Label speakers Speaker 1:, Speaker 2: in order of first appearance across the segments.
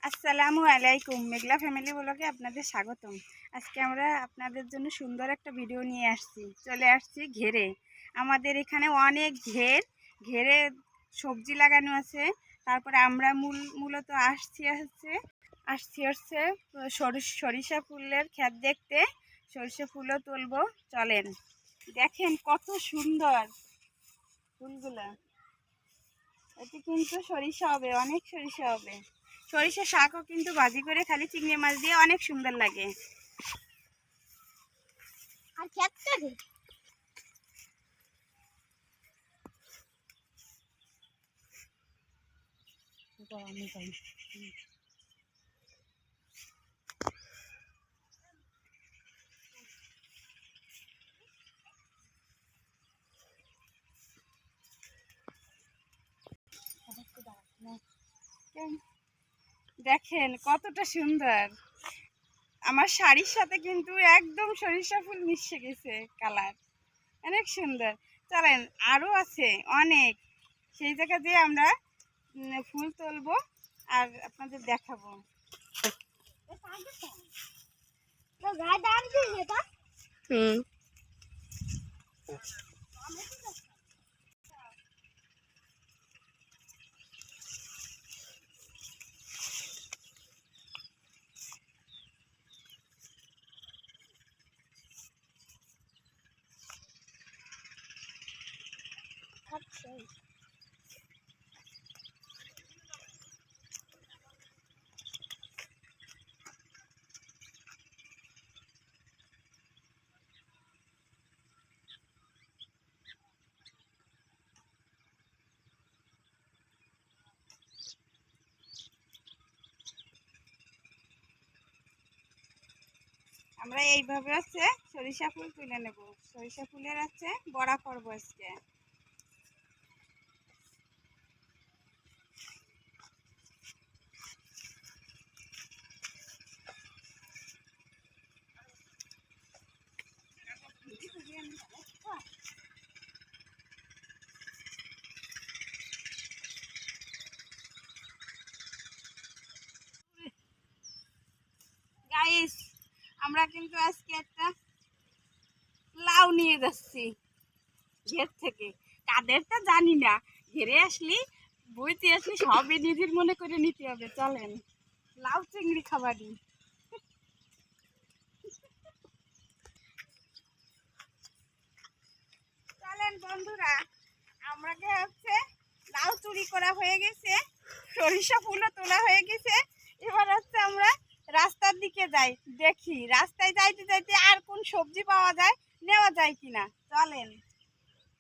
Speaker 1: আসসালামু আলাইকুম। মেঘলা ফ্যামিলি ব্লগে আপনাদের স্বাগতম। আজকে আমরা আপনাদের জন্য সুন্দর একটা ভিডিও নিয়ে চলে আসছি ঘেরে। আমাদের এখানে অনেক ঘেরে সবজি লাগানো আছে। তারপরে আমরা মূলত আসছি হচ্ছে সরিষা ফুলের ক্ষেত দেখতে। সরিষা ফুলও তুলবো, চলেন দেখেন কত সুন্দর ফুলগুলা। এতে কিন্তু সরিষা হবে, অনেক সরিষা হবে। সরিষা শাকও কিন্তু ভাজি করে খালি চিংড়ি মাছ দিয়ে অনেক সুন্দর লাগে। আর দেখেন কতটা সুন্দর। আমার শাড়ির সাথে কিন্তু একদম সরিষা ফুল মিশে গেছে, কালার অনেক সুন্দর। চলেন আরও আছে অনেক, সেই জায়গা দিয়ে আমরা ফুল তুলবো আর আপনাদের দেখাবো। হুম, আমরা এইভাবে হচ্ছে সরিষা ফুল তুলে নেব। সরিষা ফুলের হচ্ছে বড়া করবো আজকে। গাইস, আমরা কিন্তু আজকে একটা লাউ নিয়ে যাচ্ছি ঘের থেকে। কাদেরটা জানি না, ঘেরে আসলি বইতে আসলি সবই নিজের মনে করে নিতে হবে। চলেন লাউ চিংড়ি খাবারই। চলেন বন্ধুরা, আমাকে হচ্ছে লাউ চুরি করা হয়ে গেছে, সরিষা ফুলও তোলা হয়ে গেছে। এবার হচ্ছে আমরা রাস্তার দিকে যাই, দেখি রাস্তায় যাইতে যাইতে আর কোন সবজি পাওয়া যায়, নেওয়া যায় কিনা। চলেন,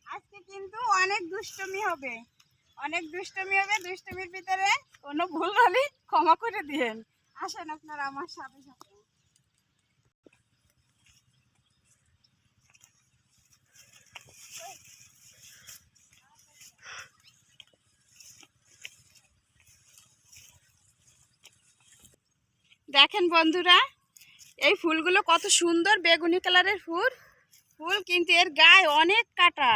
Speaker 1: আজকে কিন্তু অনেক দুষ্টুমি হবে, অনেক দুষ্টুমি হবে। দুষ্টুমির ভিতরে কোনো ভুল হলে ক্ষমা করে দিয়েন। আসেন আপনারা আমার সাথে সাথে। দেখেন বন্ধুরা, এই ফুলগুলো কত সুন্দর, বেগুনি কালারের ফুল কিন্তু এর গায়ে অনেক কাটা।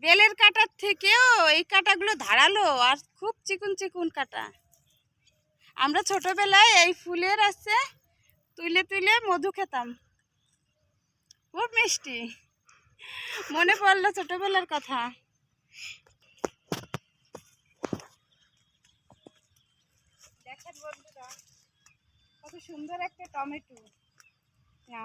Speaker 1: বেলের কাটার থেকেও এই কাটাগুলো ধারালো আর খুব চিকুন চিকুন কাটা। আমরা ছোটবেলায় এই ফুলের আছে তুলে তুলে মধু খেতাম, খুব মিষ্টি। মনে পড়লো ছোটবেলার কথা। দেখেন বন্ধুরা, কত সুন্দর একটা টমেটো। না,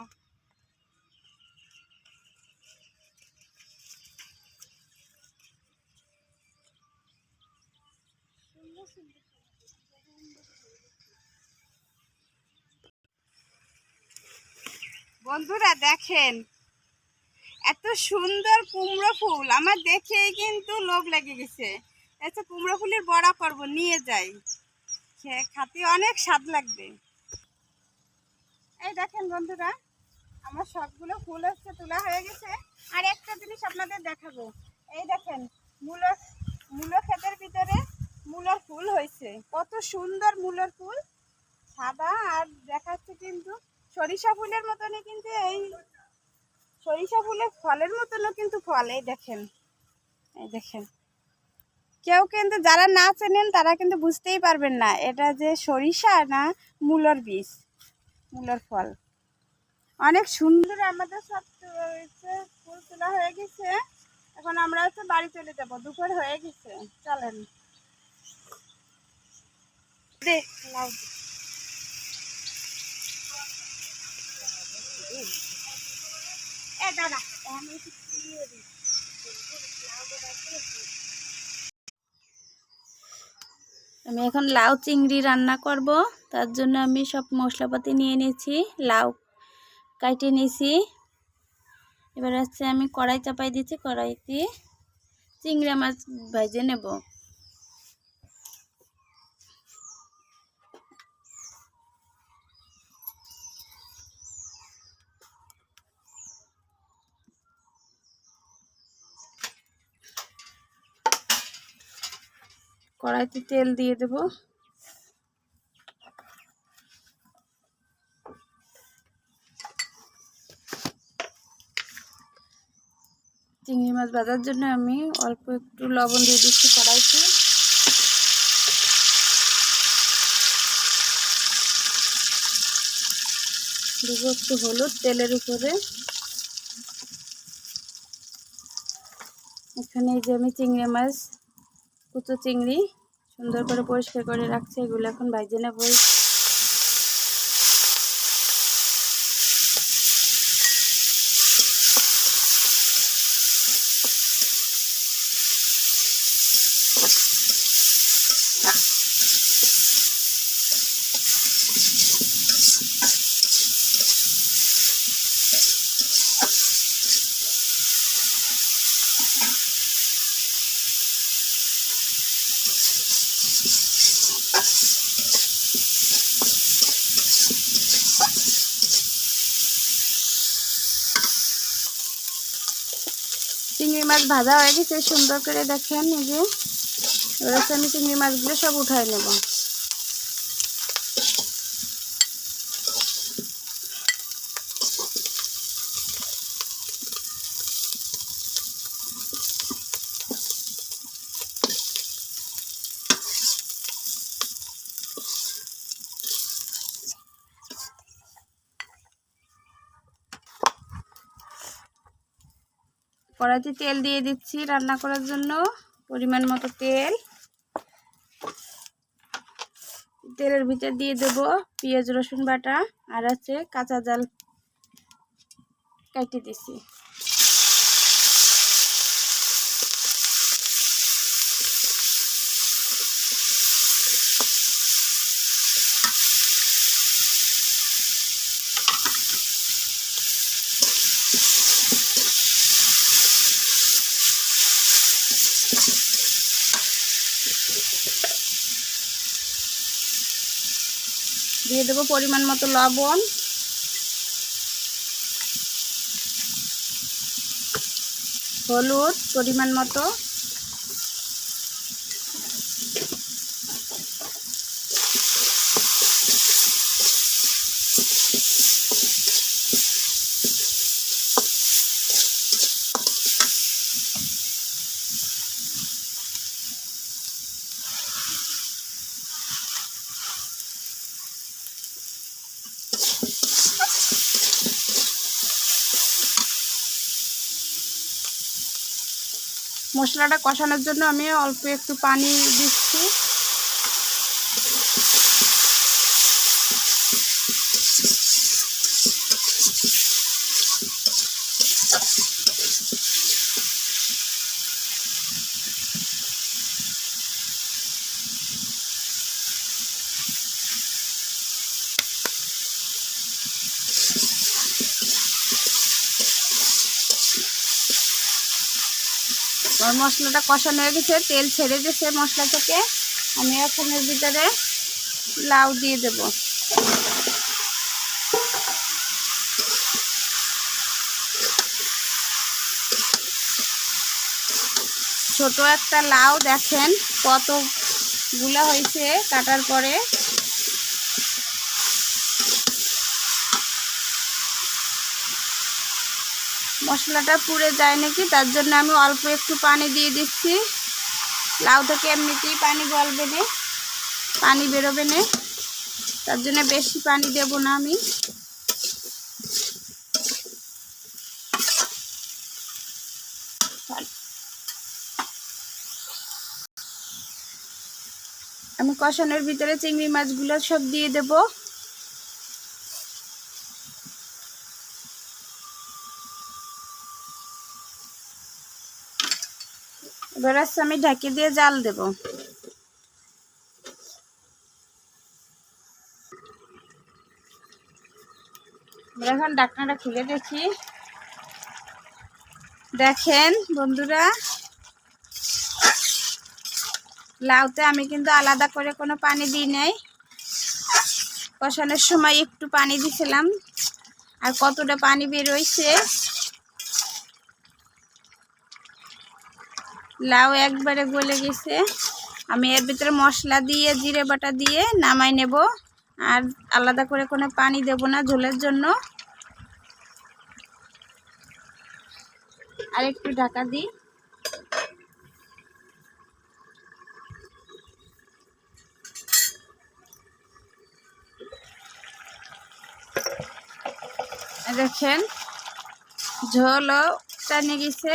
Speaker 1: বন্ধুরা দেখেন এত সুন্দর কুমড়ো ফুল, আমার দেখেই কিন্তু লোভ লেগে গেছে। আচ্ছা, কুমড়ো ফুলের বড়া করব, নিয়ে যাই, খাতে অনেক স্বাদ লাগবে। এই দেখেন বন্ধুরা, আমার সবগুলো ফুল হচ্ছে তোলা হয়ে গেছে। আর একটা জিনিস আপনাদের দেখাবো, এই দেখেন মূলো ক্ষেতের ভিতরে মূলোর ফুল হয়েছে, কত সুন্দর মূলোর ফুল, সাদা। আর দেখাচ্ছে কিন্তু সরিষা ফুলের মতনই, কিন্তু এই সরিষা ফুলের ফলের মতনও কিন্তু ফল। এই দেখেন, এই দেখেন কেউ কিন্তু যারা না চেনেন তারা কিন্তু বুঝতেই পারবেন না এটা যে সরিষা না মূলোর বীজ, মূলোর ফল। অনেক সুন্দর। আমাদের সব ফুল তোলা হয়ে গেছে, এখন আমরা বাড়ি চলে যাব, দুপুর হয়ে গেছে। চলেন দে লাউ দে। এ দাদা আমি এখন লাউ চিংড়ি রান্না করব। তার জন্য আমি সব মশলাপাতি নিয়ে নিয়েছি, লাউ কাটে নিয়েছি। এবার আমি কড়াই চাপাই দিচ্ছি, কড়াইতে চিংড়ি মাছ ভেজে নেব। কড়াইতে তেল দিয়ে দেব। চিংড়ি মাছ ভাজার জন্য আমি অল্প একটু লবণ দিয়ে দিচ্ছি কড়াইতে। দেব একটু হলুদ তেলের উপরে। এখানে যে আমি চিংড়ি মাছ, কুচো চিংড়ি সুন্দর করে পরিষ্কার করে রাখছি, এগুলো এখন ভাজে নেব। চিংড়ি মাছ ভাজা হয়ে গেছে সুন্দর করে, দেখেন এই যে। এবার আমি চিংড়ি মাছগুলো সব উঠাই নেব। কড়াইতে তেল দিয়ে দিচ্ছি রান্না করার জন্য, পরিমাণ মতো তেল। তেলের ভিতর দিয়ে দেব পেঁয়াজ রসুন বাটা, আর কাঁচা জাল কেটে দিছি। দিয়ে দেবো পরিমাণ মতো লবণ, হলুদ পরিমাণ মতো, মশলাটা কষানোর জন্য আমি অল্প একটু পানি দিচ্ছি। মশলাটা কষানো হয়ে গেছে, তেল ছেড়ে দিয়েছে মশলা থেকে। আমি এখন এর ভিতরে লাউ দিয়ে দেব। ছোট একটা লাউ, দেখেন কতগুলা হয়েছে কাটার পরে। মশলাটা পুড়ে যায় নাকি, তার জন্য আমি অল্প একটু পানি দিয়ে দিচ্ছি। লাউ থেকে এমনিতেই পানি গলবে না, পানি বেরোবে না, তার জন্য বেশি পানি দেব না আমি। আমি কষানোর ভিতরে চিংড়ি মাছগুলো সব দিয়ে দেব। এবার আমি ঢাকি দিয়ে জাল দেব। এখন ঢাকনাটা খুলে দেখি। দেখেন বন্ধুরা, লাউতে আমি কিন্তু আলাদা করে কোনো পানি দিই নাই, কষানোর সময় একটু পানি দিয়েছিলাম, আর কতটা পানি বের হয়েছে। লাউ একবারে গলে গেছে। আমি এর ভিতরে মশলা দিয়ে জিরে বাটা দিয়ে নামাই নেব, আর আলাদা করে কোনো পানি দেব না ঝোলের জন্য। আর একটু ঢাকা দিই। দেখেন ঝোলও টানে গেছে।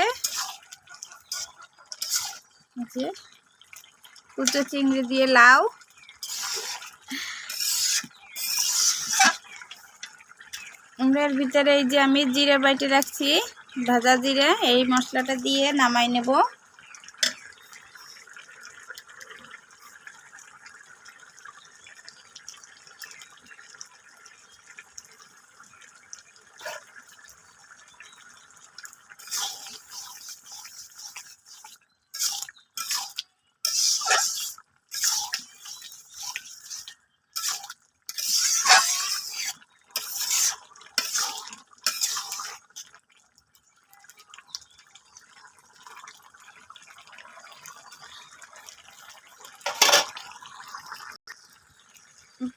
Speaker 1: কুচো চিংড়ি দিয়ে লাউ। এর ভিতরে এই যে আমি জিরে বাইটে রাখছি, ভাজা জিরে, এই মশলাটা দিয়ে নামাই নেব।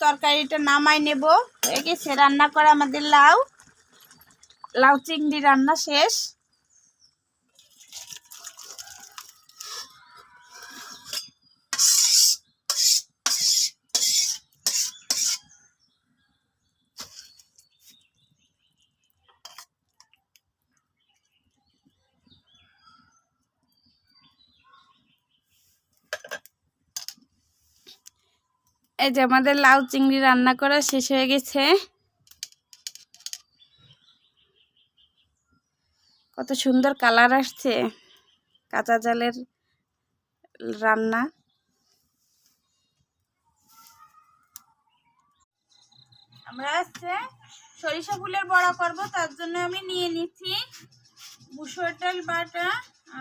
Speaker 1: তরকারিটা নামাই নেব। হয়ে গেছে রান্না করা আমাদের লাউ চিংড়ি রান্না শেষ। এই যে আমাদের লাউ চিংড়ি রান্না করা শেষ হয়ে গেছে। কত সুন্দর কালার আসছে, কাঁচা জালের রান্না। আমরা আজকে সরিষা ফুলের বড়া করব, তার জন্য আমি নিয়ে নিচ্ছি মুসুর ডাল বাটা,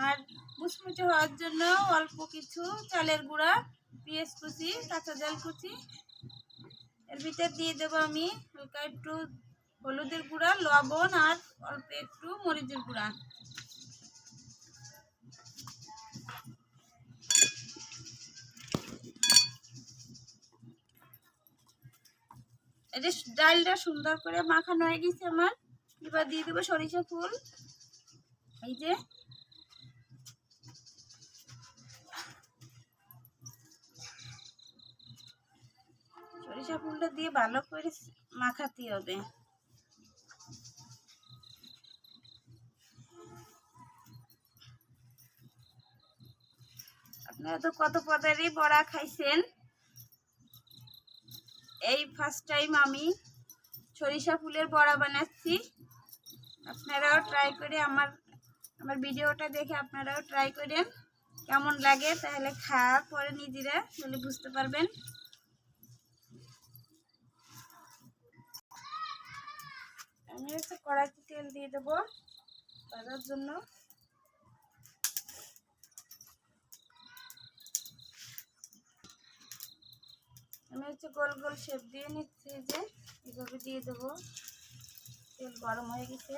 Speaker 1: আর মুচমুচে হওয়ার জন্য অল্প কিছু চালের গুঁড়া, পেঁয়াজ কুচি, কাঁচা জাল কুচি। এর ভিতর দিয়ে দেবো আমি হালকা একটু হলুদের গুঁড়া, লবণ, আর অল্প একটু মরিচের গুঁড়া। এই যে ডালটা সুন্দর করে মাখানো হয়ে গেছে আমার। এবার দিয়ে দেবো সরিষা ফুল। এই যে সরিষা ফুলটা দিয়ে ভালো করে মাখাতে হবে। আপনারা তো কত পদেরই বড়া খাইছেন, এই ফার্স্ট টাইম আমি সরিষা ফুলের বড়া বানাচ্ছি। আপনারাও ট্রাই করে আমার ভিডিওটা দেখে আপনারাও ট্রাই করেন, কেমন লাগে তাহলে খাওয়ার পরে নিজেরা তাহলে বুঝতে পারবেন। আমি হচ্ছে কড়াইতে তেল দিয়ে দেবো ভাজার জন্য। আমি হচ্ছে গোল গোল শেপ দিয়ে নিচ্ছি, যে এইভাবে দিয়ে দেবো। তেল গরম হয়ে গেছে।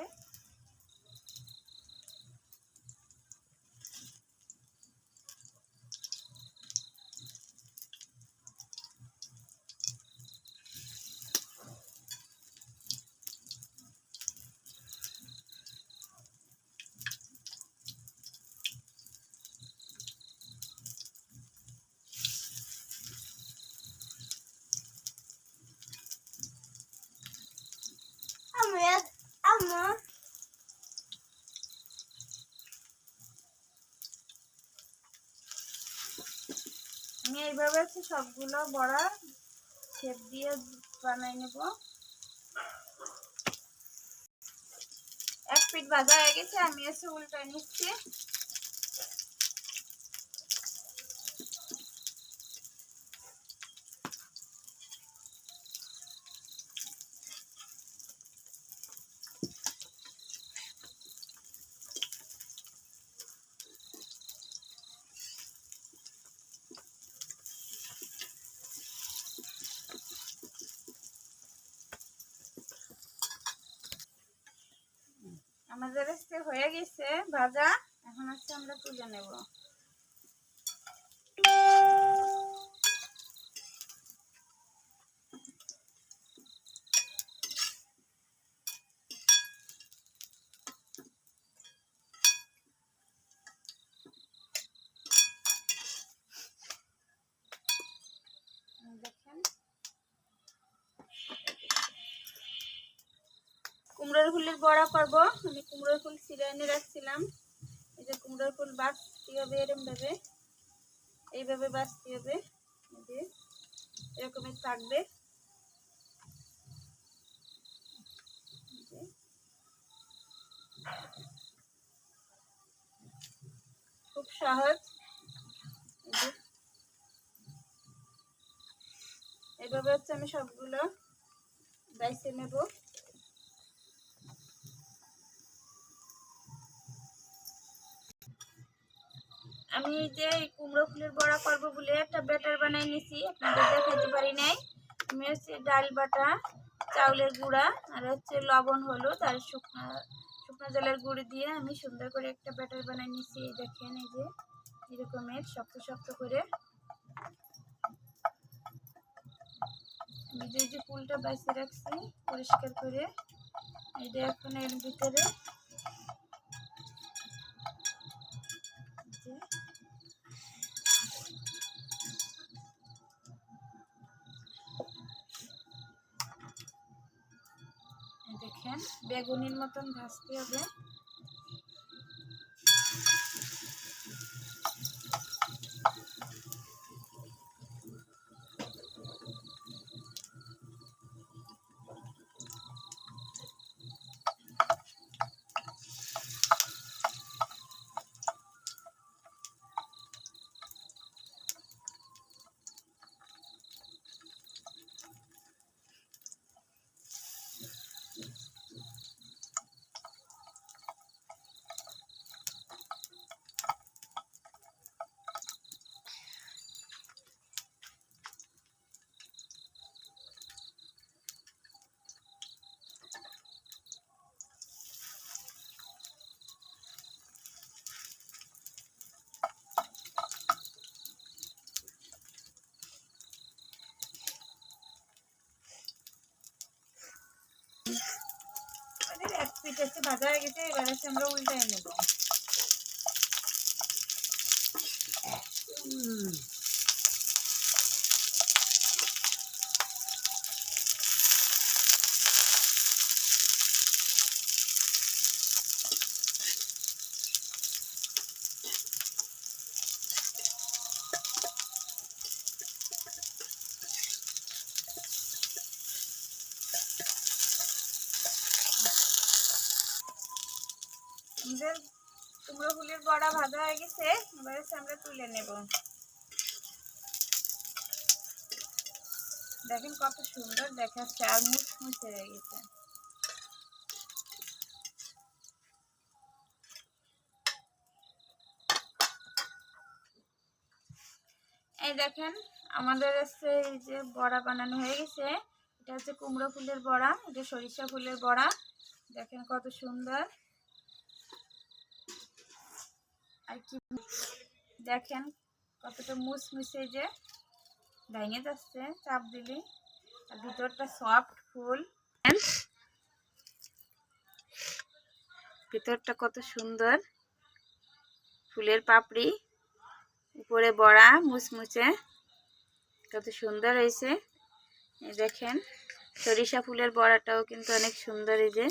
Speaker 1: আমি এইভাবে সবগুলো বড়া শেপ দিয়ে বানাই নেব। এক পিঠ ভাজা হয়ে গেছে, আমি উল্টায় নিচ্ছি। আমাদের হয়ে গেছে ভাজা, এখন আমরা তুলে নেব। দেখেন কুমড়োর ফুলের বড়া করব। আমি কুমড়োর ফুল ছিঁড়ে এনে রাখছিলাম। এই যে কুমড়োর ফুল বাছতে হবে, এরকম ভাবে, এইভাবে বাছতে হবে, এরকমই থাকবে। খুব সহজ। এইভাবে আমি সবগুলো বাইছে নেব। আমি যে কুমড়ো ফুলের বড়া করবো বলে একটা ব্যাটার বানাই নিছি, আপনাদের দেখাতে পারি নাই। আমি ডাল বাটা, চাউলের গুঁড়া আর লবণ, হলুদ আর শুকনো জলের গুঁড়ি দিয়ে আমি সুন্দর করে একটা ব্যাটার বানাই নিছি। দেখেন এই যে এরকমের শক্ত শক্ত করে। আমি যে ফুলটা বাইছে রাখছি পরিষ্কার করে, এটা এখন এর ভিতরে দেখেন বেগুনির মতন ভাজতে হবে। এক পিঠ ভাজা হয়ে গেছে, এবার আমরা উল্টাই নেব। আমাদের কুমড়ো ফুলের বড়া ভাজা হয়ে গেছে, এবার আমরা তুলে নেব। দেখেন কত সুন্দর দেখাচ্ছে আর মুচমুচে হয়ে গেছে। এই দেখেন আমাদের এই যে বড়া বানানো হয়ে গেছে। এটা কুমড়ো ফুলের বড়া, এটা সরিষা ফুলের বড়া। দেখেন কত সুন্দর। আর কি দেখেন কতটা মুচমুচে, যে ভেঙে যাচ্ছে চাপ দিলি, আর ভিতরটা সফট ফুল। ভিতরটা কত সুন্দর, ফুলের পাপড়ি, উপরে বড়া মুচমুচে, কত সুন্দর হয়েছে। দেখেন সরিষা ফুলের বড়াটাও কিন্তু অনেক সুন্দর। এই যে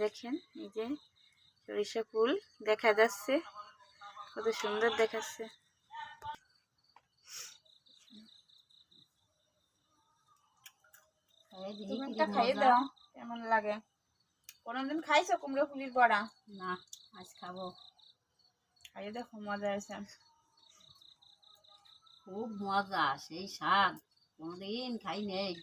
Speaker 1: দেখেন এই যে সরিষা ফুল দেখা যাচ্ছে, কত সুন্দর দেখাচ্ছে। তুমি একটা খাইয়ে দাও, কেমন লাগে? কোনোদিন খাইছো কুমড়ো ফুলির বড়া?
Speaker 2: না, আজ খাবো।
Speaker 1: খাইয়ে দেখো, মজা আছে।
Speaker 2: খুব মজা, সেই স্বাদ, কোনোদিন খাই নেই।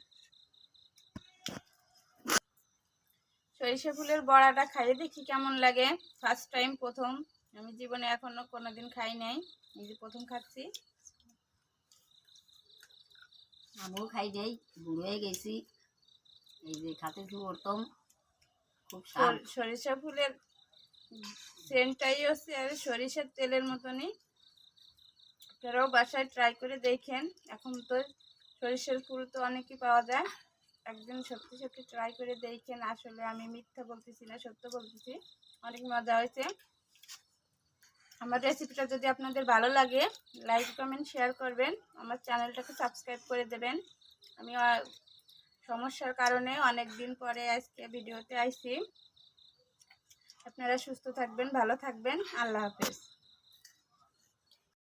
Speaker 1: সরিষা ফুলের বড়াটা খাইয়ে দেখি কেমন লাগে। ফার্স্ট টাইম, প্রথম। আমি জীবনে এখনো কোনোদিন খাই নাই, এই যে প্রথম খাচ্ছি।
Speaker 2: আমিও খাই নেই, বুড়ো হয়ে গেছি, এই যে খাতে শুরু করতাম, খুব স্বাদ।
Speaker 1: সরিষা ফুলের সেন্টটাই হচ্ছে আর সরিষার তেলের মতনই। আপনারাও বাসায় ট্রাই করে দেখেন। এখন তো সরিষার ফুল তো অনেকই পাওয়া যায়। একদিন সত্যি সত্যি ট্রাই করে দেখেন। আসলে আমি মিথ্যা বলতেছি না, সত্য বলতেছি। অনেক মজা হয়েছে। আমার রেসিপিটা যদি আপনাদের ভালো লাগে, লাইক কমেন্ট শেয়ার করবেন, আমার চ্যানেলটাকে সাবস্ক্রাইব করে দেবেন। আমি সমস্যার কারণে অনেক দিন পরে আজকে ভিডিওতে আইছি। আপনারা সুস্থ থাকবেন, ভালো থাকবেন। আল্লাহ হাফেজ।